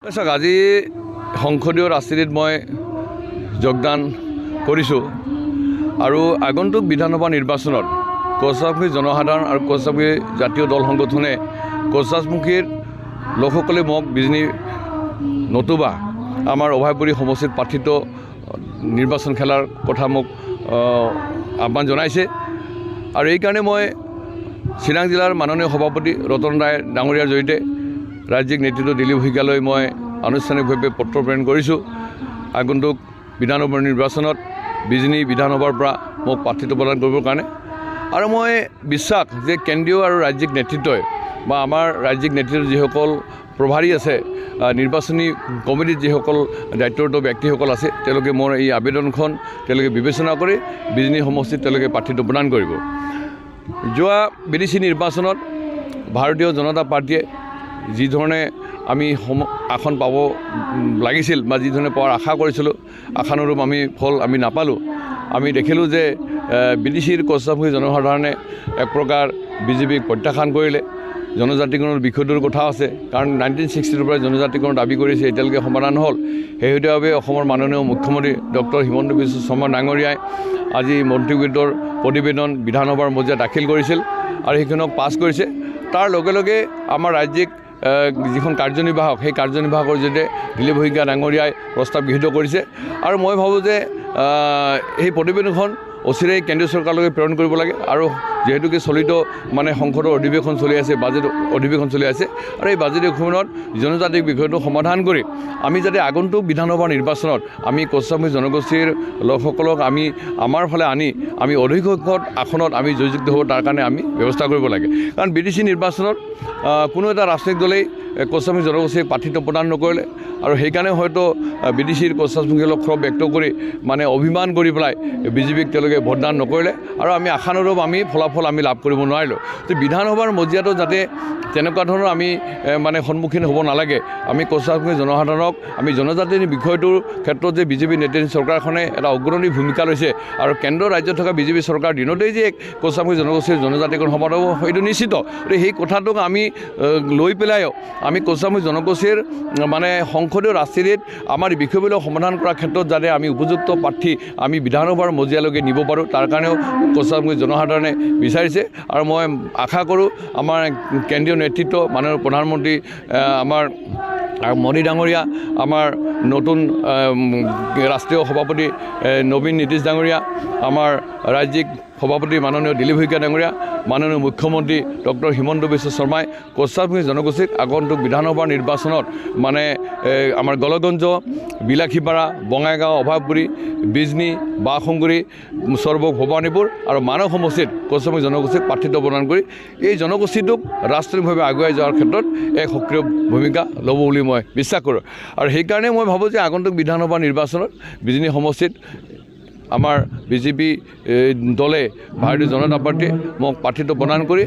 চাওক আজি সংসদীয় ৰাজনীতিত মই যোগদান কৰিছোঁ আৰু আগন্তুক বিধানসভা নিৰ্বাচনত কোচৰাজমুখী জনসাধাৰণ আৰু কোচৰাজমুখী জাতীয় দল সংগঠনে কোচৰাজমুখীৰ লোকসকলে মোক বিজনী নতুবা আমাৰ অভয়পুৰী সমষ্টিত প্ৰাৰ্থিত নিৰ্বাচন খেলাৰ কথা মোক আহ্বান জনাইছে আৰু এইকাৰণে মই চিৰাং জিলাৰ মাননীয় সভাপতি ৰতন ৰায় ডাঙৰীয়াৰ জৰিয়তে ৰাজ্যিক নেতৃত্ব দিলীপ শইকীয়ালৈ মই আনুষ্ঠানিকভাৱে পত্ৰ প্ৰেৰণ কৰিছোঁ। আগন্তুক বিধানসভা নিৰ্বাচনত বিজনী বিধানসভাৰ পৰা মোক প্ৰাৰ্থিত্ব প্ৰদান কৰিবৰ কাৰণে আৰু মই বিশ্বাস যে কেন্দ্ৰীয় আৰু ৰাজ্যিক নেতৃত্বই বা আমাৰ ৰাজ্যিক নেতৃত্বত যিসকল প্ৰভাৰী আছে নিৰ্বাচনী কমিটিত যিসকল দায়িত্বৰত ব্যক্তিসকল আছে তেওঁলোকে মোৰ এই আবেদনখন তেওঁলোকে বিবেচনা কৰি বিজনী সমষ্টিত তেওঁলোকে প্ৰাৰ্থিত্ব প্ৰদান কৰিব। যোৱা বিদেশী নিৰ্বাচনত ভাৰতীয় জনতা পাৰ্টীয়ে যি ধৰণে আমি আসন পাব লাগিছিল বা যি ধৰণে পোৱাৰ আশা কৰিছিলোঁ আশানুৰূপ আমি ফল আমি নাপালোঁ। আমি দেখিলোঁ যে বিদেশীৰ কোচৰাজমুখী জনসাধাৰণে এক প্ৰকাৰ বিজেপিক প্ৰত্যাখ্যান কৰিলে। জনজাতিকৰণৰ বিষয়টোৰ কথা আছে, কাৰণ 1960ৰ পৰা জনজাতিকৰণ দাবী কৰিছে, এতিয়ালৈকে সমাধান হ'ল। শেহতীয়াভাৱে অসমৰ মাননীয় মুখ্যমন্ত্ৰী ডক্টৰ হিমন্ত বিশ্ব শৰ্মা ডাঙৰীয়াই আজি মন্ত্ৰীগোটৰ প্ৰতিবেদন বিধানসভাৰ মজিয়াত দাখিল কৰিছিল আৰু সেইখনক পাছ কৰিছে। তাৰ লগে লগে আমাৰ ৰাজ্যিক যিখন কাৰ্যনিৰ্বাহক সেই কাৰ্যনিৰ্বাহকৰ জৰিয়তে দিলীপ শইকীয়া ডাঙৰীয়াই প্ৰস্তাৱ গৃহীত কৰিছে আৰু মই ভাবোঁ যে এই প্ৰতিবেদনখন অচিৰেই কেন্দ্ৰীয় চৰকাৰলৈকে প্ৰেৰণ কৰিব লাগে আৰু যিহেতুকে চলিত সংসদৰ অধিৱেশন চলি আছে, বাজেট অধিৱেশন চলি আছে আৰু এই বাজেট অধিৱেশনত জনজাতিক বিষয়টো সমাধান কৰি আমি যাতে আগন্তুক বিধানসভা নিৰ্বাচনত আমি কোচৰাজমুখী জনগোষ্ঠীৰ লোকসকলক আমি আমাৰ ফালে আনি আমি অধিক সংখ্যক আসনত আমি জয়যুক্ত হ'ব, তাৰ কাৰণে আমি ব্যৱস্থা কৰিব লাগে। কাৰণ বিদেশী নিৰ্বাচনত কোনো এটা ৰাজনৈতিক দলেই কোচৰাজমুখী জনগোষ্ঠীক প্ৰাৰ্থিত্ব প্ৰদান নকৰিলে আৰু সেইকাৰণে হয়তো বিদেশীৰ কোচৰাজমুখী লোক ক্ষোভ ব্যক্ত কৰি অভিমান কৰি পেলাই বিজেপিক তেওঁলোকে ভোটদান নকৰিলে আৰু আমি আশানুৰূপ আমি ফলাফল আমি লাভ কৰিব নোৱাৰিলোঁ। তো বিধানসভাৰ মজিয়াটো যাতে তেনেকুৱা ধৰণৰ আমি সন্মুখীন হ'ব নালাগে। আমি কোচৰাজমুখী জনসাধাৰণক আমি জনজাতিৰ বিষয়টোৰ ক্ষেত্ৰত যে বিজেপি নেতৃত্ব চৰকাৰখনে এটা অগ্ৰণী ভূমিকা লৈছে আৰু কেন্দ্ৰ ৰাজ্যত থকা বিজেপি চৰকাৰ দিনতেই যে কোচৰাজমুখী জনগোষ্ঠীৰ জনজাতিকৰণ সমাধান হ'ব সেইটো নিশ্চিত। সেই কথাটোক আমি লৈ পেলাইও আমি কোচৰাজমুখী জনগোষ্ঠীৰ সংসদীয় ৰাজনীতিত আমাৰ বিষয়বিলাক সমাধান কৰাৰ ক্ষেত্ৰত যাতে আমি উপযুক্ত প্ৰাৰ্থী আমি বিধানসভাৰ মজিয়ালৈকে নিব পাৰোঁ, তাৰ কাৰণেও কোচৰাজমুখী জনসাধাৰণে বিচাৰিছে আৰু মই আশা কৰোঁ আমাৰ কেন্দ্ৰীয় নেতৃত্ব মাননীয় প্ৰধানমন্ত্ৰী আমাৰ মোদী ডাঙৰীয়া, আমাৰ নতুন ৰাষ্ট্ৰীয় সভাপতি নবীন নীতিশ ডাঙৰীয়া, আমাৰ ৰাজ্যিক সভাপতি মাননীয় দিলীপ শইকীয়া ডাঙৰীয়া, মাননীয় মুখ্যমন্ত্ৰী ডক্টৰ হিমন্ত বিশ্ব শৰ্মাই কোচৰাজমুখী জনগোষ্ঠীক আগন্তুক বিধানসভা নিৰ্বাচনত আমাৰ গলগঞ্জ, বিলাসীপাৰা, বঙাইগাঁও, অভয়পুৰী, বিজনী, বাঘশংগুৰি, চৰবক, ভৱানীপুৰ আৰু মানৱ সমষ্টিত কোচৰাজমুখী জনগোষ্ঠীক প্ৰাৰ্থিত্ব প্ৰদান কৰি এই জনগোষ্ঠীটোক ৰাষ্ট্ৰীয়ভাৱে আগুৱাই যোৱাৰ ক্ষেত্ৰত এক সক্ৰিয় ভূমিকা ল'ব বুলি মই বিশ্বাস কৰোঁ। আৰু সেইকাৰণে মই ভাবোঁ যে আগন্তুক বিধানসভা নিৰ্বাচনত বিজনী সমষ্টিত আমাৰ বিজেপি দলে ভাৰতীয় জনতা পাৰ্টীয়ে মোক প্ৰাৰ্থিত্ব প্ৰদান কৰি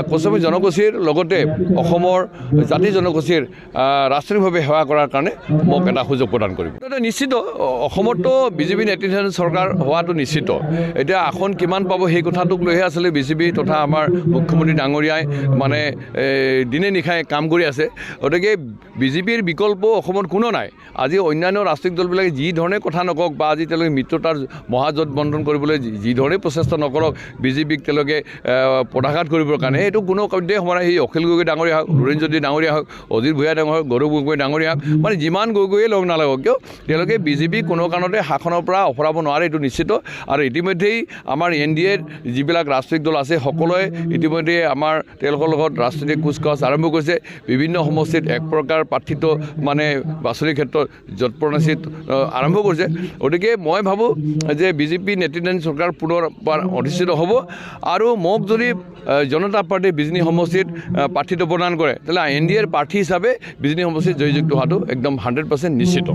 কোচৰাজমুখী জনগোষ্ঠীৰ লগতে অসমৰ জাতি জনগোষ্ঠীৰ ৰাষ্ট্ৰীয়ভাৱে সেৱা কৰাৰ কাৰণে মোক এটা সুযোগ প্ৰদান কৰিব। নিশ্চিত অসমতো বিজেপি নেতৃত্বাধীন চৰকাৰ হোৱাটো নিশ্চিত। এতিয়া আসন কিমান পাব সেই কথাটোক লৈহে আচলতে বিজেপি তথা আমাৰ মুখ্যমন্ত্ৰী ডাঙৰীয়াই দিনে নিশাই কাম কৰি আছে। গতিকে বিজেপিৰ বিকল্প অসমত কোনো নাই। আজি অন্যান্য ৰাজনৈতিক দলবিলাকে যি ধৰণে কথা নকওক বা আজি তেওঁলোকে মিত্ৰতাৰ মহাজোটবন্ধন কৰিবলৈ যি ধৰণে প্ৰচেষ্টা নকৰক বিজেপিক তেওঁলোকে পদাঘাত কৰিবৰ কাৰণে, এইটো কোনো কাৰ্যই সমানে সেই অখিল গগৈ ডাঙৰীয়া হওক, লুৰিণজ্যোতি ডাঙৰীয়া হওক, অজিত ভূঞা ডাঙৰীয়া হওক, গৌৰৱ গগৈ ডাঙৰীয়া হওক, যিমান গগৈয়ে লগ নালাগক কিয় তেওঁলোকে বিজেপি কোনো কাৰণতে শাসনৰ পৰা অফৰাব নোৱাৰে, এইটো নিশ্চিত। আৰু ইতিমধ্যেই আমাৰ NDAৰ যিবিলাক ৰাজনৈতিক দল আছে সকলোৱে ইতিমধ্যে আমাৰ তেওঁলোকৰ লগত ৰাজনৈতিক কুচকাৱাজ আৰম্ভ কৰিছে। বিভিন্ন সমষ্টিত এক প্ৰকাৰ প্ৰাৰ্থিত্ব বাছনিৰ ক্ষেত্ৰত যৎপৰোনাস্তি আৰম্ভ কৰিছে। গতিকে মই ভাবোঁ যে বিজেপি নেতৃত্বাধীন চৰকাৰ পুনৰ অধিষ্ঠিত হ'ব আৰু মোক যদি জনতা পাৰ্টীয়ে বিজনী সমষ্টিত প্ৰাৰ্থিত্ব প্ৰদান কৰে তেতিয়াহ'লে NDAৰ প্ৰাৰ্থী হিচাপে বিজনী সমষ্টিত জয়যুক্ত হোৱাটো একদম 100% নিশ্চিত।